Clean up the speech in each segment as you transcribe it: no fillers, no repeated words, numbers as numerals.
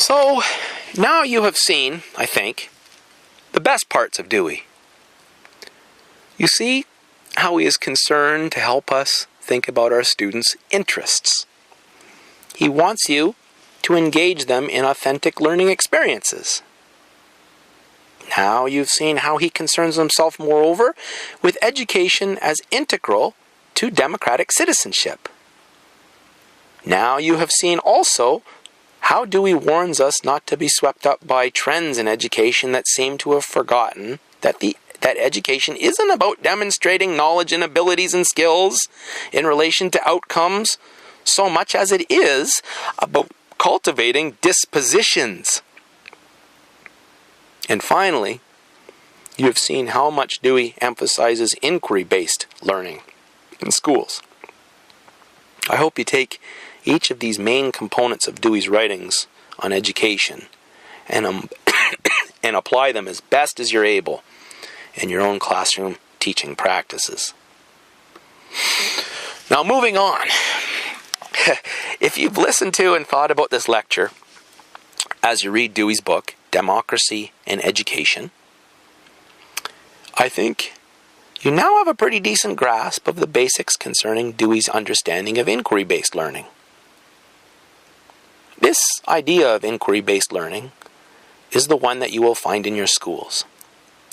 So, now you have seen, I think, the best parts of Dewey. You see how he is concerned to help us think about our students' interests. He wants you to engage them in authentic learning experiences. Now you've seen how he concerns himself, moreover, with education as integral to democratic citizenship. Now you have seen also how Dewey warns us not to be swept up by trends in education that seem to have forgotten that education isn't about demonstrating knowledge and abilities and skills in relation to outcomes so much as it is about cultivating dispositions. And finally, you have seen how much Dewey emphasizes inquiry-based learning in schools. I hope you take each of these main components of Dewey's writings on education and apply them as best as you're able in your own classroom teaching practices. Now, moving on. If you've listened to and thought about this lecture as you read Dewey's book, Democracy and Education, I think you now have a pretty decent grasp of the basics concerning Dewey's understanding of inquiry-based learning. This idea of inquiry-based learning is the one that you will find in your schools,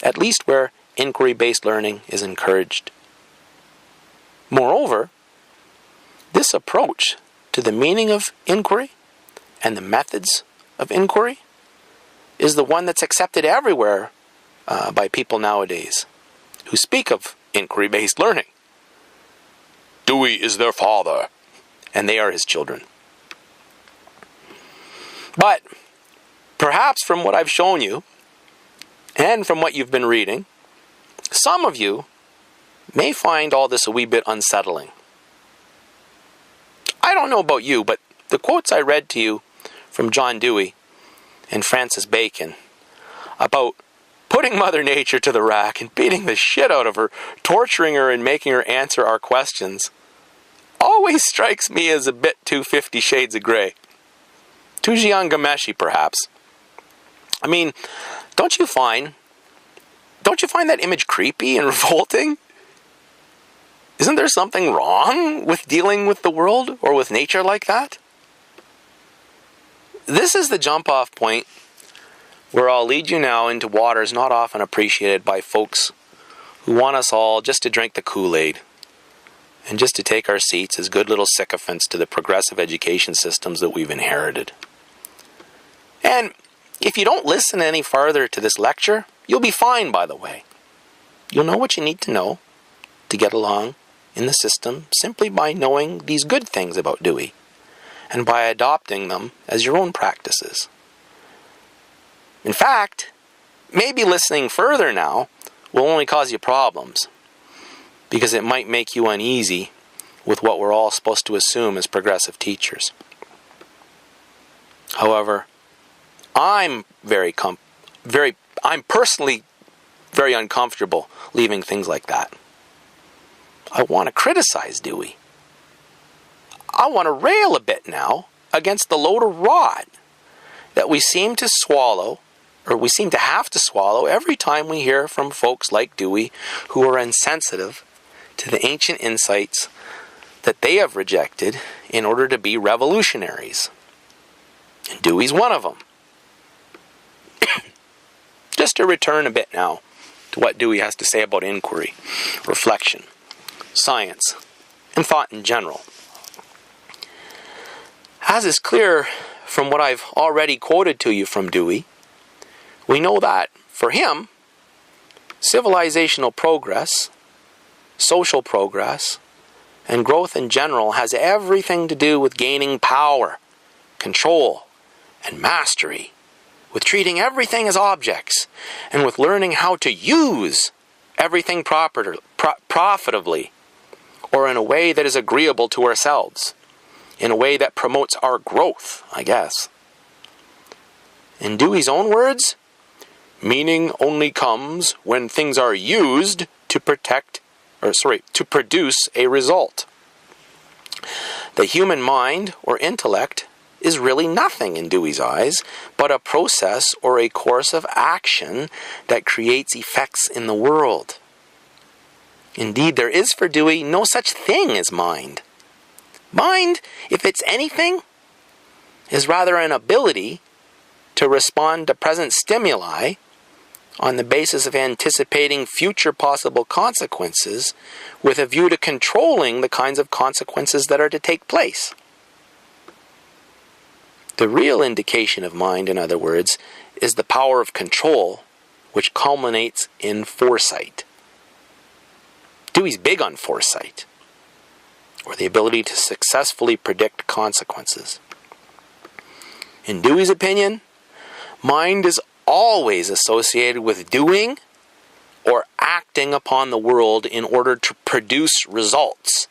at least where inquiry-based learning is encouraged. Moreover, this approach to the meaning of inquiry and the methods of inquiry is the one that's accepted everywhere by people nowadays who speak of inquiry-based learning. Dewey is their father, and they are his children. But perhaps from what I've shown you, and from what you've been reading, some of you may find all this a wee bit unsettling. I don't know about you, but the quotes I read to you from John Dewey and Francis Bacon about putting Mother Nature to the rack and beating the shit out of her, torturing her and making her answer our questions, always strikes me as a bit too 50 Shades of Grey. Too Jian Ghomeshi, perhaps. I mean, don't you find that image creepy and revolting? Isn't there something wrong with dealing with the world or with nature like that? This is the jump-off point where I'll lead you now into waters not often appreciated by folks who want us all just to drink the Kool-Aid and just to take our seats as good little sycophants to the progressive education systems that we've inherited. And if you don't listen any farther to this lecture, you'll be fine, by the way. You'll know what you need to know to get along in the system simply by knowing these good things about Dewey and by adopting them as your own practices. In fact, maybe listening further now will only cause you problems because it might make you uneasy with what we're all supposed to assume as progressive teachers. However, I'm personally very uncomfortable leaving things like that. I want to criticize Dewey. I want to rail a bit now against the load of rot that we seem to swallow, or we seem to have to swallow every time we hear from folks like Dewey who are insensitive to the ancient insights that they have rejected in order to be revolutionaries. And Dewey's one of them. Just to return a bit now to what Dewey has to say about inquiry, reflection, science, and thought in general. As is clear from what I've already quoted to you from Dewey, we know that, for him, civilizational progress, social progress, and growth in general has everything to do with gaining power, control, and mastery, with treating everything as objects, and with learning how to use everything profitably, or in a way that is agreeable to ourselves, in a way that promotes our growth, I guess. In Dewey's own words, meaning only comes when things are used to produce a result. The human mind or intellect is really nothing in Dewey's eyes, but a process or a course of action that creates effects in the world. Indeed, there is for Dewey no such thing as mind. Mind, if it's anything, is rather an ability to respond to present stimuli on the basis of anticipating future possible consequences with a view to controlling the kinds of consequences that are to take place. The real indication of mind, in other words, is the power of control, which culminates in foresight. Dewey's big on foresight, or the ability to successfully predict consequences. In Dewey's opinion, mind is always associated with doing or acting upon the world in order to produce results,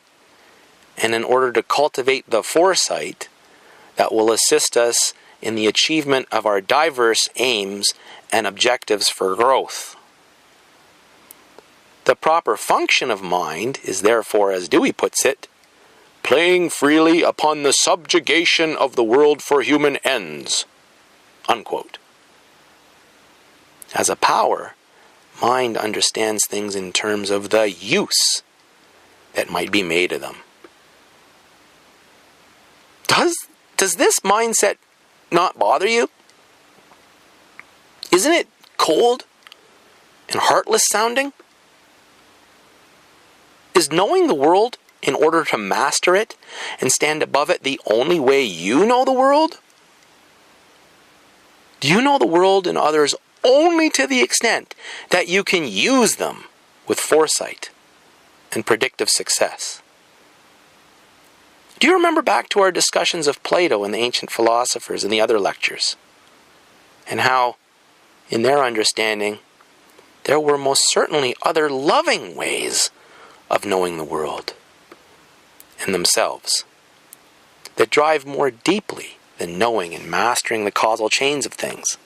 and in order to cultivate the foresight that will assist us in the achievement of our diverse aims and objectives for growth. The proper function of mind is therefore, as Dewey puts it, playing freely upon the subjugation of the world for human ends. Unquote. As a power, mind understands things in terms of the use that might be made of them. Does this mindset not bother you? Isn't it cold and heartless sounding? Is knowing the world in order to master it and stand above it the only way you know the world? Do you know the world and others only to the extent that you can use them with foresight and predictive success? Do you remember back to our discussions of Plato and the ancient philosophers in the other lectures? And how, in their understanding, there were most certainly other loving ways of knowing the world and themselves that drive more deeply than knowing and mastering the causal chains of things.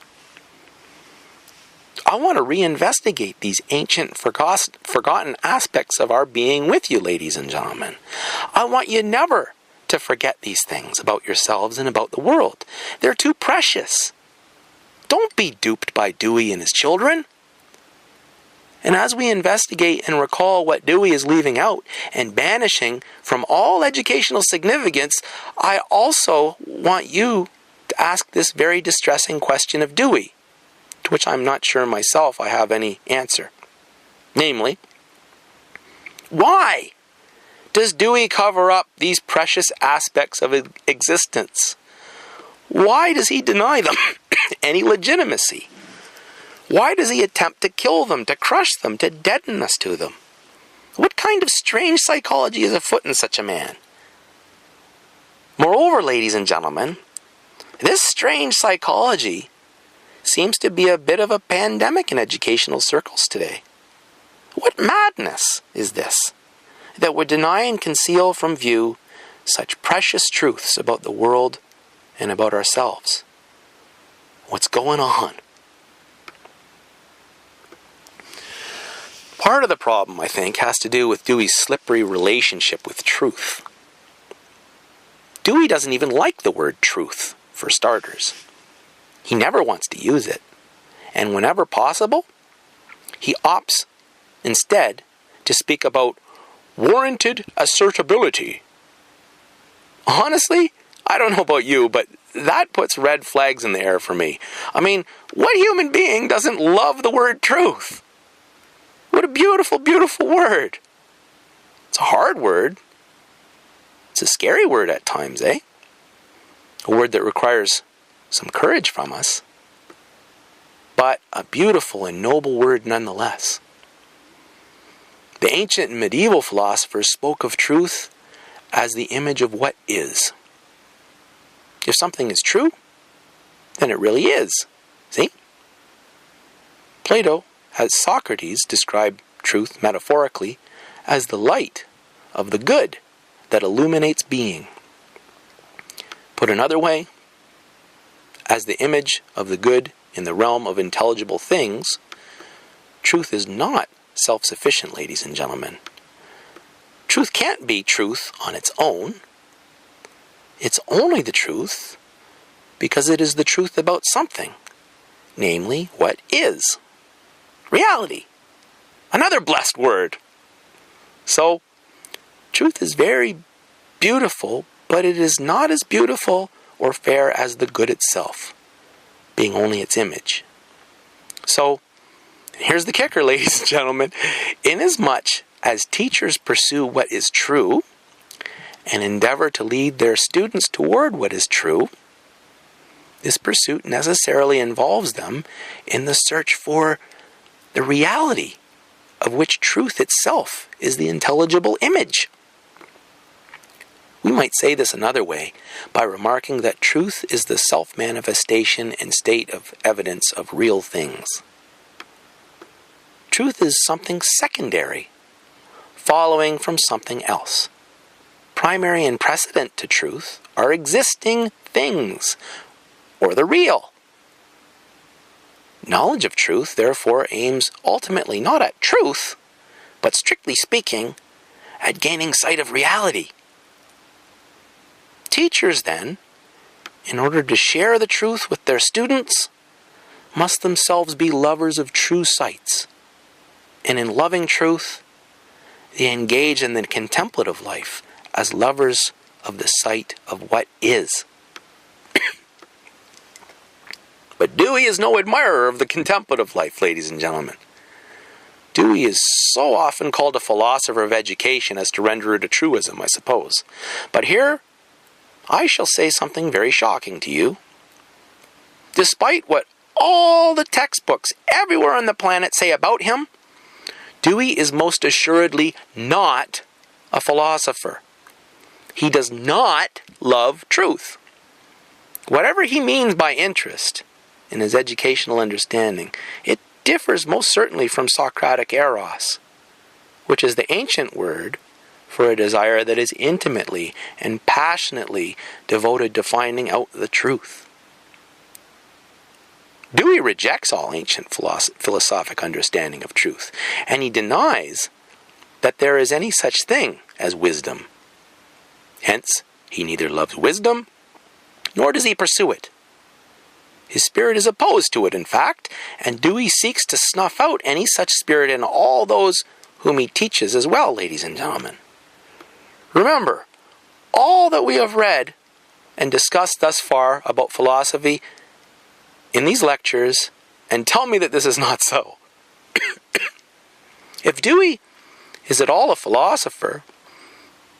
I want to reinvestigate these ancient forgotten aspects of our being with you, ladies and gentlemen. I want you never to forget these things about yourselves and about the world. They're too precious. Don't be duped by Dewey and his children. And as we investigate and recall what Dewey is leaving out and banishing from all educational significance, I also want you to ask this very distressing question of Dewey, to which I'm not sure myself I have any answer. Namely, why does Dewey cover up these precious aspects of existence? Why does he deny them any legitimacy? Why does he attempt to kill them, to crush them, to deaden us to them? What kind of strange psychology is afoot in such a man? Moreover, ladies and gentlemen, this strange psychology seems to be a bit of a pandemic in educational circles today. What madness is this that would deny and conceal from view such precious truths about the world and about ourselves? What's going on? Part of the problem, I think, has to do with Dewey's slippery relationship with truth. Dewey doesn't even like the word truth, for starters. He never wants to use it. And whenever possible, he opts instead to speak about warranted assertability. Honestly, I don't know about you, but that puts red flags in the air for me. I mean, what human being doesn't love the word truth? What a beautiful, beautiful word. It's a hard word. It's a scary word at times, eh? A word that requires some courage from us. But a beautiful and noble word nonetheless. The ancient and medieval philosophers spoke of truth as the image of what is. If something is true, then it really is. See? Plato has Socrates describe truth metaphorically as the light of the good that illuminates being. Put another way, as the image of the good in the realm of intelligible things, truth is not self-sufficient, ladies and gentlemen. Truth can't be truth on its own. It's only the truth because it is the truth about something, namely what is. Reality. Another blessed word. So, truth is very beautiful, but it is not as beautiful or fair as the good itself, being only its image. So, here's the kicker, ladies and gentlemen. Inasmuch as teachers pursue what is true and endeavor to lead their students toward what is true, this pursuit necessarily involves them in the search for the reality of which truth itself is the intelligible image. We might say this another way by remarking that truth is the self-manifestation and state of evidence of real things. Truth is something secondary, following from something else. Primary and precedent to truth are existing things, or the real. Knowledge of truth, therefore, aims ultimately not at truth, but strictly speaking, at gaining sight of reality. Teachers, then, in order to share the truth with their students, must themselves be lovers of true sights. And in loving truth, they engage in the contemplative life as lovers of the sight of what is. But Dewey is no admirer of the contemplative life, ladies and gentlemen. Dewey is so often called a philosopher of education as to render it a truism, I suppose. But here, I shall say something very shocking to you. Despite what all the textbooks everywhere on the planet say about him, Dewey is most assuredly not a philosopher. He does not love truth. Whatever he means by interest in his educational understanding, it differs most certainly from Socratic eros, which is the ancient word for a desire that is intimately and passionately devoted to finding out the truth. Dewey rejects all ancient philosophic understanding of truth, and he denies that there is any such thing as wisdom. Hence, he neither loves wisdom, nor does he pursue it. His spirit is opposed to it, in fact, and Dewey seeks to snuff out any such spirit in all those whom he teaches as well, ladies and gentlemen. Remember, all that we have read and discussed thus far about philosophy in these lectures, and tell me that this is not so. If Dewey is at all a philosopher,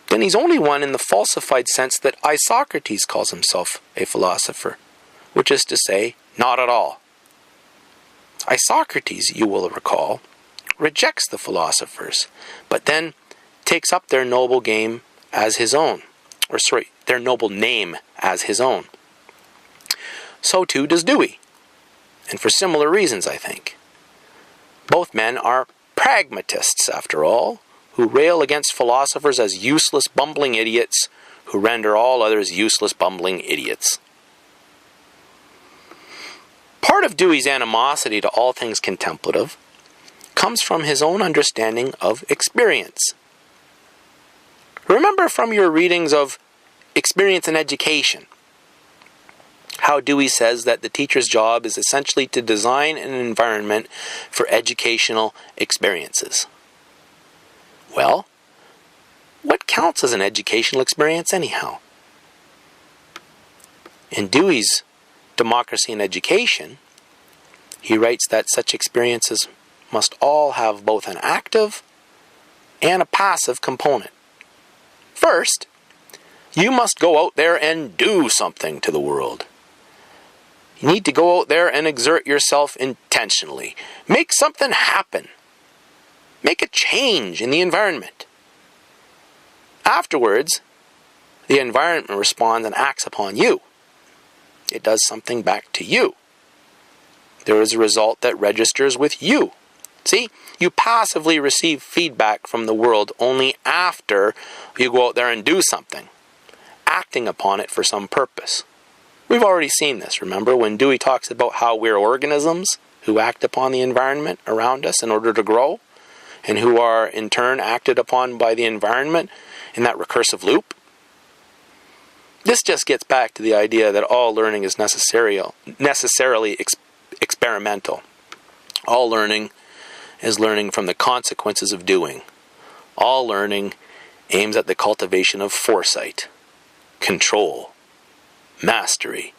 then he's only one in the falsified sense that Isocrates calls himself a philosopher, which is to say, not at all. Isocrates, you will recall, rejects the philosophers, but then takes up their noble game as his own, their noble name as his own. So too does Dewey, and for similar reasons, I think. Both men are pragmatists, after all, who rail against philosophers as useless, bumbling idiots who render all others useless, bumbling idiots. Part of Dewey's animosity to all things contemplative comes from his own understanding of experience. Remember from your readings of Experience in Education how Dewey says that the teacher's job is essentially to design an environment for educational experiences. Well, what counts as an educational experience anyhow? In Dewey's Democracy in Education, he writes that such experiences must all have both an active and a passive component. First, you must go out there and do something to the world. You need to go out there and exert yourself intentionally. Make something happen. Make a change in the environment. Afterwards, the environment responds and acts upon you. It does something back to you. There is a result that registers with you. See, you passively receive feedback from the world only after you go out there and do something, acting upon it for some purpose. We've already seen this, remember, when Dewey talks about how we're organisms who act upon the environment around us in order to grow, and who are in turn acted upon by the environment in that recursive loop. This just gets back to the idea that all learning is necessarily experimental. All learning is learning from the consequences of doing. All learning aims at the cultivation of foresight, control, mastery.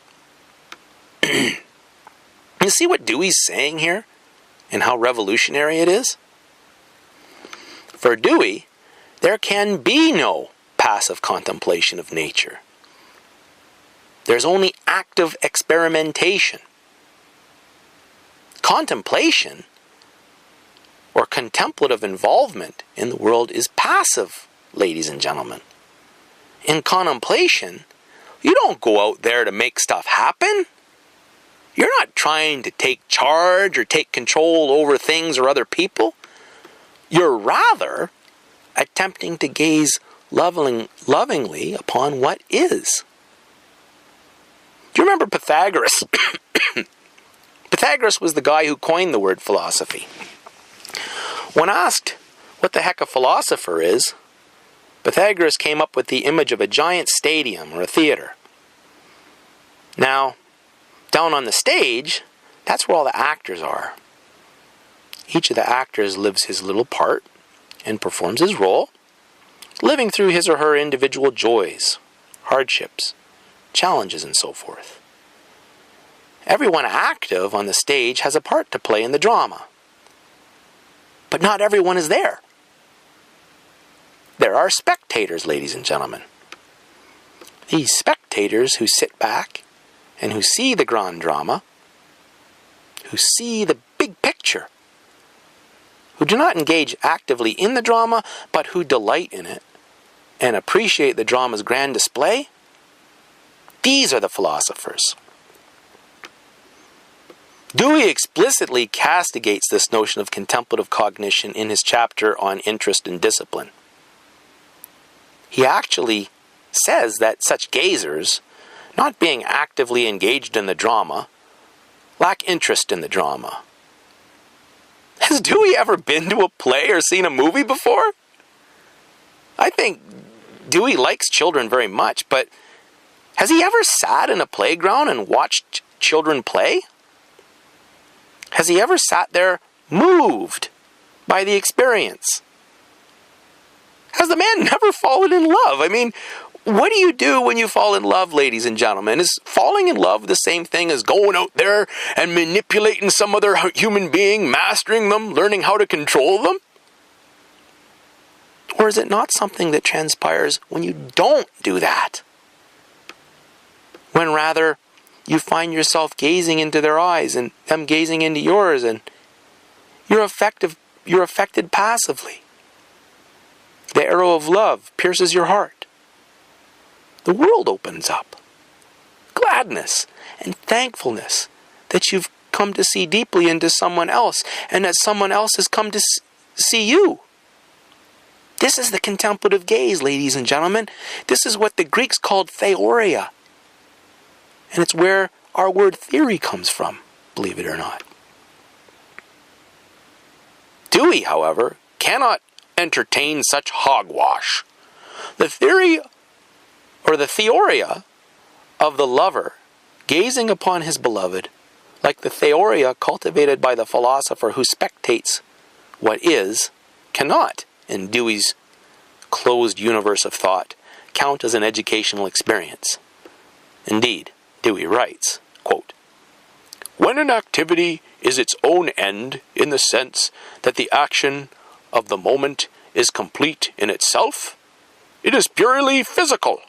You see what Dewey's saying here and how revolutionary it is? For Dewey, there can be no passive contemplation of nature. There's only active experimentation. Contemplation or contemplative involvement in the world is passive, ladies and gentlemen. In contemplation, you don't go out there to make stuff happen. You're not trying to take charge or take control over things or other people. You're rather attempting to gaze lovingly upon what is. Do you remember Pythagoras? Pythagoras was the guy who coined the word philosophy. When asked what the heck a philosopher is, Pythagoras came up with the image of a giant stadium or a theater. Now, down on the stage, that's where all the actors are. Each of the actors lives his little part and performs his role, living through his or her individual joys, hardships, challenges, and so forth. Everyone active on the stage has a part to play in the drama. But not everyone is there. There are spectators, ladies and gentlemen. These spectators who sit back and who see the grand drama, who see the big picture, who do not engage actively in the drama, but who delight in it and appreciate the drama's grand display, these are the philosophers. Dewey explicitly castigates this notion of contemplative cognition in his chapter on interest and discipline. He actually says that such gazers, not being actively engaged in the drama, lack interest in the drama. Has Dewey ever been to a play or seen a movie before? I think Dewey likes children very much, but has he ever sat in a playground and watched children play? Has he ever sat there moved by the experience? Has the man never fallen in love? I mean, what do you do when you fall in love, ladies and gentlemen? Is falling in love the same thing as going out there and manipulating some other human being, mastering them, learning how to control them? Or is it not something that transpires when you don't do that? When rather you find yourself gazing into their eyes and them gazing into yours, and you're affected passively. The arrow of love pierces your heart. The world opens up. Gladness and thankfulness that you've come to see deeply into someone else, and that someone else has come to see you. This is the contemplative gaze, ladies and gentlemen. This is what the Greeks called theoria. And it's where our word theory comes from, believe it or not. Dewey, however, cannot entertain such hogwash. The theory, or the theoria, of the lover gazing upon his beloved, like the theoria cultivated by the philosopher who spectates what is, cannot, in Dewey's closed universe of thought, count as an educational experience. Indeed, Dewey writes, quote, "When an activity is its own end in the sense that the action of the moment is complete in itself, it is purely physical.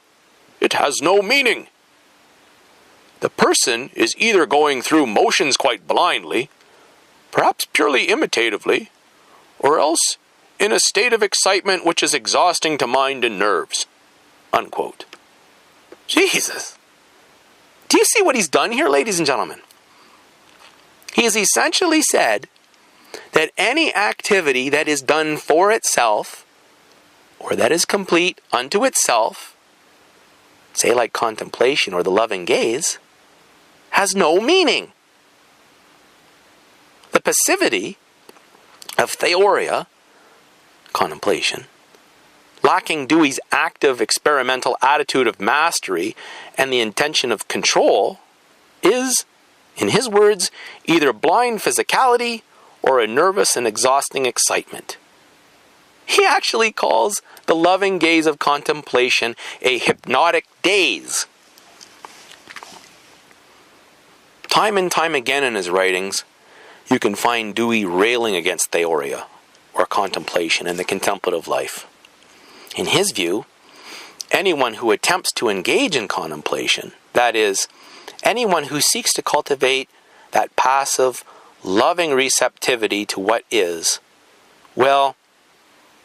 It has no meaning. The person is either going through motions quite blindly, perhaps purely imitatively, or else in a state of excitement which is exhausting to mind and nerves." Unquote. Jesus. Do you see what he's done here, ladies and gentlemen? He has essentially said that any activity that is done for itself, or that is complete unto itself, say like contemplation or the loving gaze, has no meaning. The passivity of theoria, contemplation, lacking Dewey's active experimental attitude of mastery and the intention of control, is, in his words, either blind physicality or a nervous and exhausting excitement. He actually calls the loving gaze of contemplation a hypnotic daze. Time and time again in his writings, you can find Dewey railing against theoria, or contemplation, in the contemplative life. In his view, anyone who attempts to engage in contemplation, that is, anyone who seeks to cultivate that passive, loving receptivity to what is, well,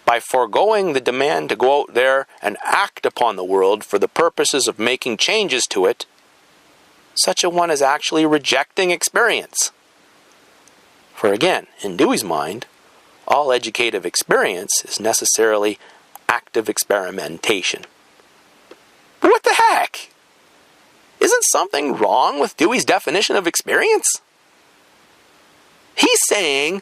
by foregoing the demand to go out there and act upon the world for the purposes of making changes to it, such a one is actually rejecting experience. For again, in Dewey's mind, all educative experience is necessarily active experimentation. But what the heck? Isn't something wrong with Dewey's definition of experience? He's saying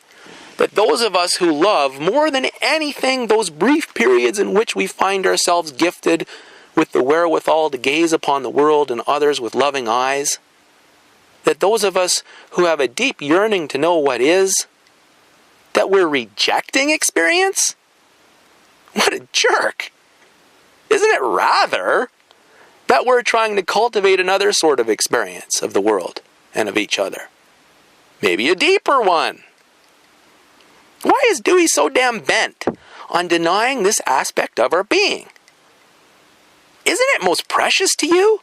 that those of us who love more than anything those brief periods in which we find ourselves gifted with the wherewithal to gaze upon the world and others with loving eyes, that those of us who have a deep yearning to know what is, that we're rejecting experience? What a jerk! Isn't it rather that we're trying to cultivate another sort of experience of the world and of each other? Maybe a deeper one. Why is Dewey so damn bent on denying this aspect of our being? Isn't it most precious to you?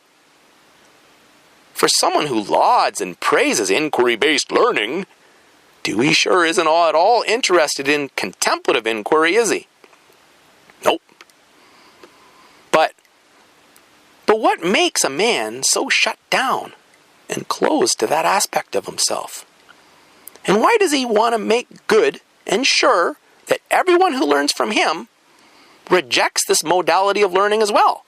For someone who lauds and praises inquiry-based learning, Dewey sure isn't at all interested in contemplative inquiry, is he? Nope. But what makes a man so shut down and closed to that aspect of himself? And why does he want to make good and sure that everyone who learns from him rejects this modality of learning as well?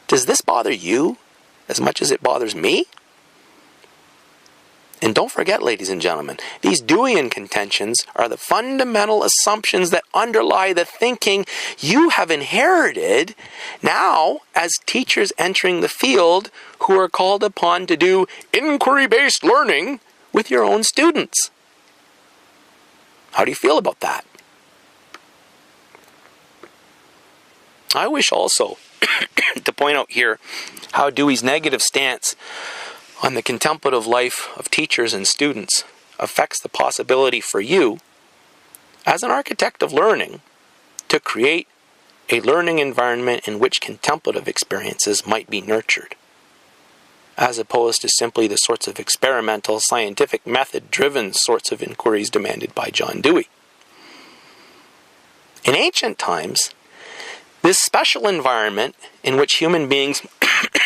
Does this bother you as much as it bothers me? And don't forget, ladies and gentlemen, these Deweyan contentions are the fundamental assumptions that underlie the thinking you have inherited now as teachers entering the field who are called upon to do inquiry-based learning with your own students. How do you feel about that? I wish also to point out here how Dewey's negative stance on the contemplative life of teachers and students affects the possibility for you, as an architect of learning, to create a learning environment in which contemplative experiences might be nurtured, as opposed to simply the sorts of experimental, scientific, method-driven sorts of inquiries demanded by John Dewey. In ancient times, this special environment in which human beings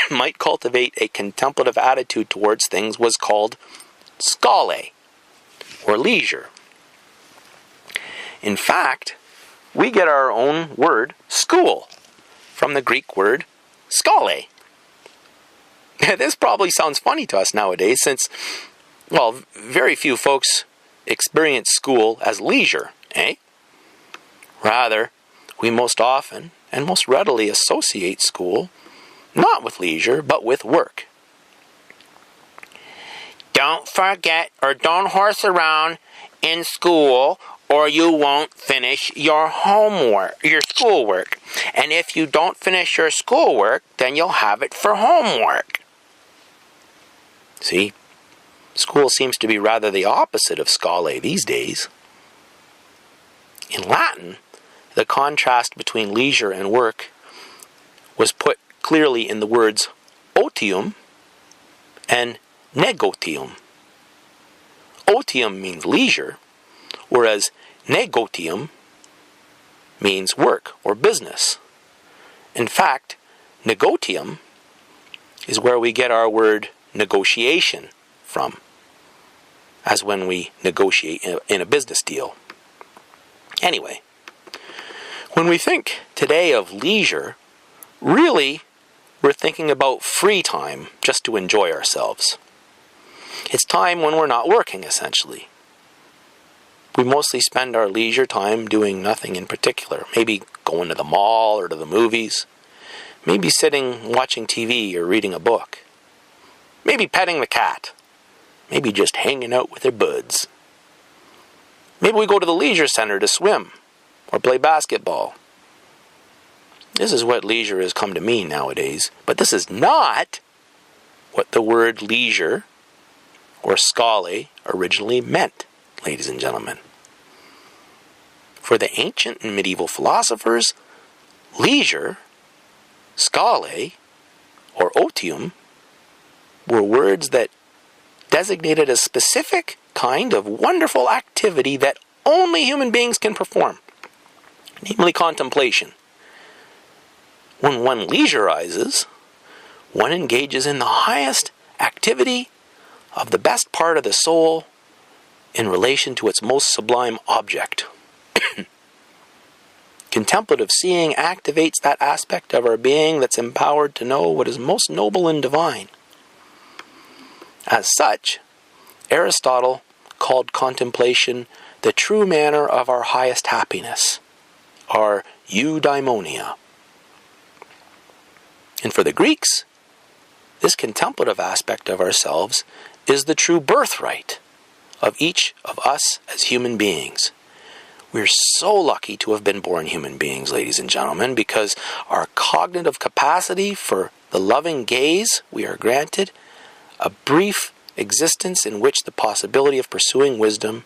might cultivate a contemplative attitude towards things was called schole, or leisure. In fact, we get our own word, school, from the Greek word schole. This probably sounds funny to us nowadays since, well, very few folks experience school as leisure, eh? Rather, we most often and most readily associate school not with leisure, but with work. Don't forget or don't horse around in school or you won't finish your homework, your schoolwork. And if you don't finish your schoolwork, then you'll have it for homework. See, school seems to be rather the opposite of schole these days. In Latin, the contrast between leisure and work was put clearly in the words otium and negotium. Otium means leisure, whereas negotium means work or business. In fact, negotium is where we get our word negotiation from, as when we negotiate in a business deal. Anyway, when we think today of leisure, really we're thinking about free time just to enjoy ourselves. It's time when we're not working, essentially. We mostly spend our leisure time doing nothing in particular. Maybe going to the mall or to the movies. Maybe sitting watching TV or reading a book. Maybe petting the cat. Maybe just hanging out with our buds. Maybe we go to the leisure center to swim or play basketball. This is what leisure has come to mean nowadays. But this is not what the word leisure or schole originally meant, ladies and gentlemen. For the ancient and medieval philosophers, leisure, schole, or otium were words that designated a specific kind of wonderful activity that only human beings can perform, namely contemplation. When one leisurizes, one engages in the highest activity of the best part of the soul in relation to its most sublime object. Contemplative seeing activates that aspect of our being that's empowered to know what is most noble and divine. As such, Aristotle called contemplation the true manner of our highest happiness, our eudaimonia. And for the Greeks, this contemplative aspect of ourselves is the true birthright of each of us as human beings. We're so lucky to have been born human beings, ladies and gentlemen, because our cognitive capacity for the loving gaze we are granted, a brief existence in which the possibility of pursuing wisdom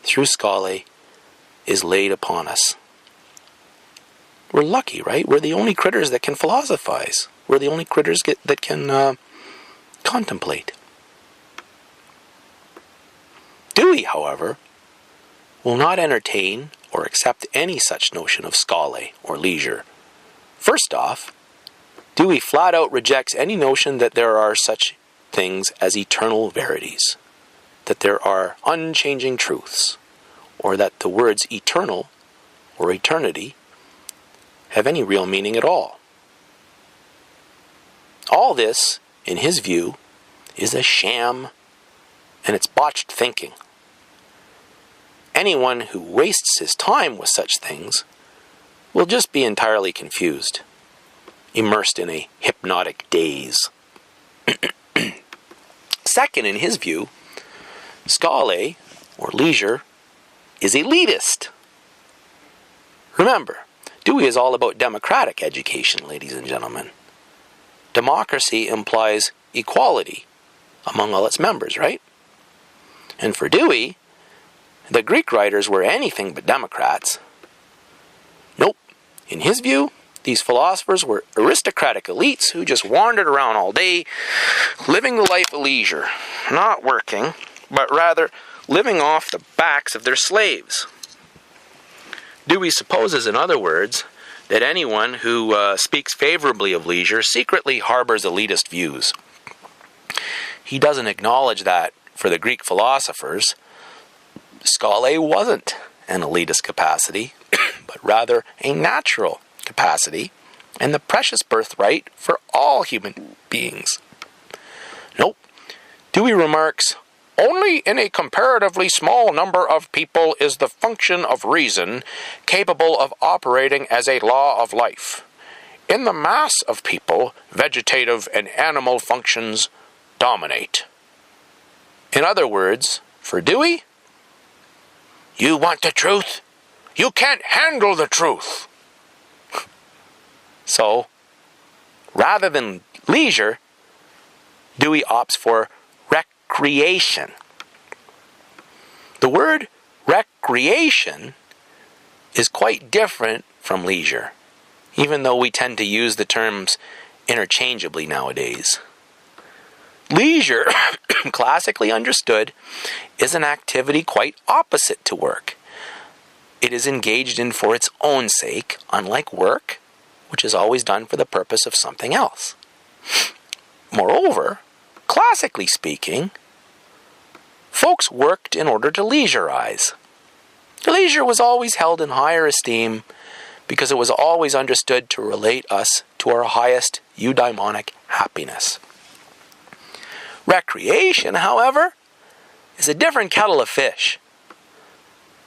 through schole is laid upon us. We're lucky, right? We're the only critters that can philosophize. We're the only critters that can contemplate. Dewey, however, will not entertain or accept any such notion of schole or leisure. First off, Dewey flat out rejects any notion that there are such things as eternal verities, that there are unchanging truths, or that the words eternal or eternity have any real meaning at all. All this, in his view, is a sham, and it's botched thinking. Anyone who wastes his time with such things will just be entirely confused, immersed in a hypnotic daze. Second, in his view, schole, or leisure, is elitist. Remember, Dewey is all about democratic education, ladies and gentlemen. Democracy implies equality among all its members, right? And for Dewey, the Greek writers were anything but democrats. Nope. In his view, these philosophers were aristocratic elites who just wandered around all day, living the life of leisure, not working, but rather living off the backs of their slaves. Dewey supposes, in other words, that anyone who speaks favorably of leisure secretly harbors elitist views. He doesn't acknowledge that, for the Greek philosophers, schole wasn't an elitist capacity, but rather a natural capacity and the precious birthright for all human beings. Nope. Dewey remarks, only in a comparatively small number of people is the function of reason capable of operating as a law of life. In the mass of people, vegetative and animal functions dominate. In other words, for Dewey, you want the truth? You can't handle the truth. So, rather than leisure, Dewey opts for recreation. The word recreation is quite different from leisure, even though we tend to use the terms interchangeably nowadays. Leisure, classically understood, is an activity quite opposite to work. It is engaged in for its own sake, unlike work, which is always done for the purpose of something else. Moreover, classically speaking, folks worked in order to leisurize. Leisure was always held in higher esteem because it was always understood to relate us to our highest eudaimonic happiness. Recreation, however, is a different kettle of fish.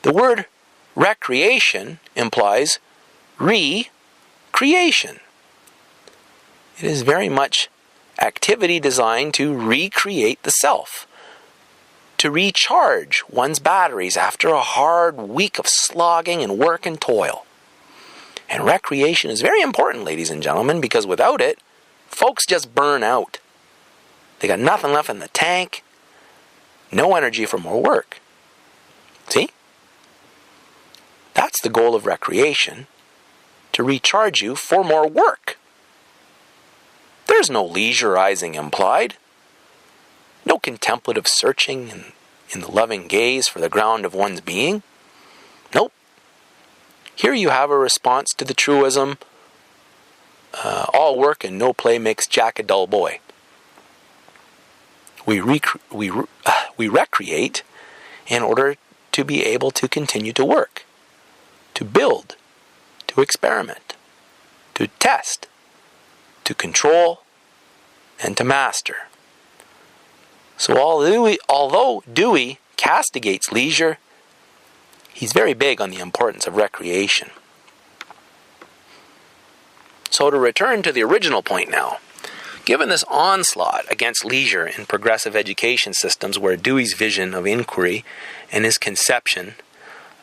The word recreation implies recreation. It is very much activity designed to recreate the self, to recharge one's batteries after a hard week of slogging and work and toil. And recreation is very important, ladies and gentlemen, because without it, folks just burn out. They got nothing left in the tank, no energy for more work. See? That's the goal of recreation, to recharge you for more work. There's no leisureizing implied, no contemplative searching in the loving gaze for the ground of one's being. Nope. Here you have a response to the truism, all work and no play makes Jack a dull boy. We recreate in order to be able to continue to work, to build, to experiment, to test, to control, and to master. So although Dewey castigates leisure, he's very big on the importance of recreation. So to return to the original point now, given this onslaught against leisure in progressive education systems where Dewey's vision of inquiry and his conception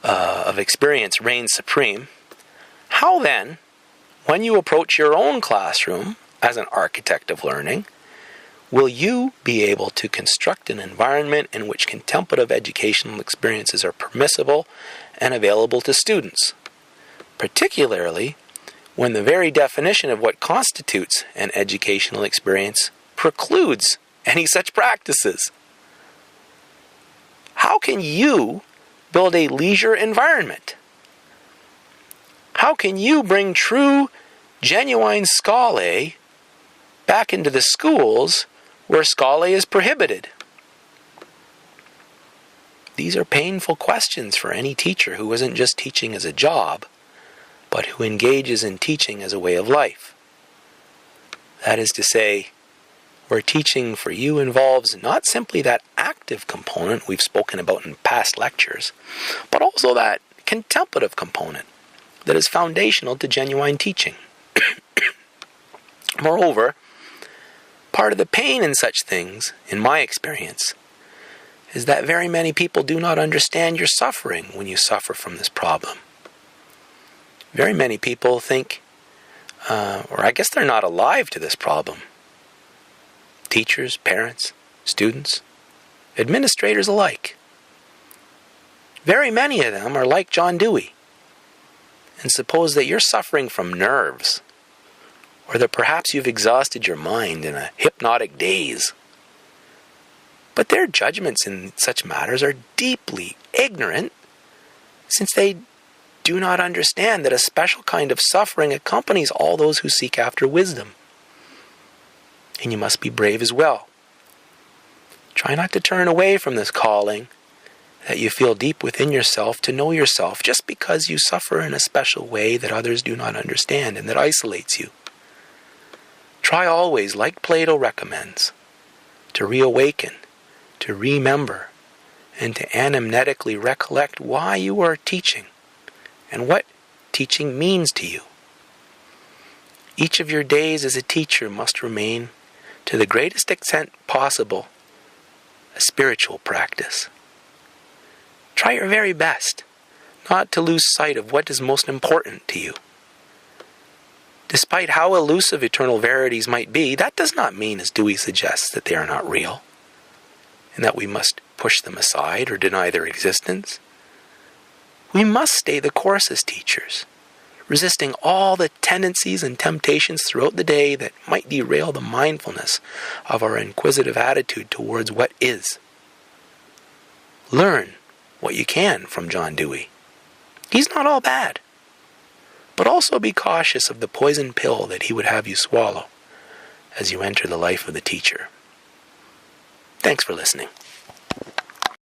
of experience reigns supreme, how then, when you approach your own classroom as an architect of learning, will you be able to construct an environment in which contemplative educational experiences are permissible and available to students, particularly when the very definition of what constitutes an educational experience precludes any such practices? How can you build a leisure environment? How can you bring true, genuine scholae back into the schools where scholae is prohibited? These are painful questions for any teacher who isn't just teaching as a job, but who engages in teaching as a way of life. That is to say, where teaching for you involves not simply that active component we've spoken about in past lectures, but also that contemplative component that is foundational to genuine teaching. Moreover, part of the pain in such things, in my experience, is that very many people do not understand your suffering when you suffer from this problem. Very many people think, or I guess they're not alive to this problem. Teachers, parents, students, administrators alike. Very many of them are like John Dewey and suppose that you're suffering from nerves, or that perhaps you've exhausted your mind in a hypnotic daze. But their judgments in such matters are deeply ignorant, since they do not understand that a special kind of suffering accompanies all those who seek after wisdom. And you must be brave as well. Try not to turn away from this calling that you feel deep within yourself to know yourself just because you suffer in a special way that others do not understand and that isolates you. Try always, like Plato recommends, to reawaken, to remember, and to anamnetically recollect why you are teaching and what teaching means to you. Each of your days as a teacher must remain, to the greatest extent possible, a spiritual practice. Try your very best not to lose sight of what is most important to you. Despite how elusive eternal verities might be, that does not mean, as Dewey suggests, that they are not real, and that we must push them aside or deny their existence. We must stay the course as teachers, resisting all the tendencies and temptations throughout the day that might derail the mindfulness of our inquisitive attitude towards what is. Learn what you can from John Dewey. He's not all bad. But also be cautious of the poison pill that he would have you swallow as you enter the life of the teacher. Thanks for listening.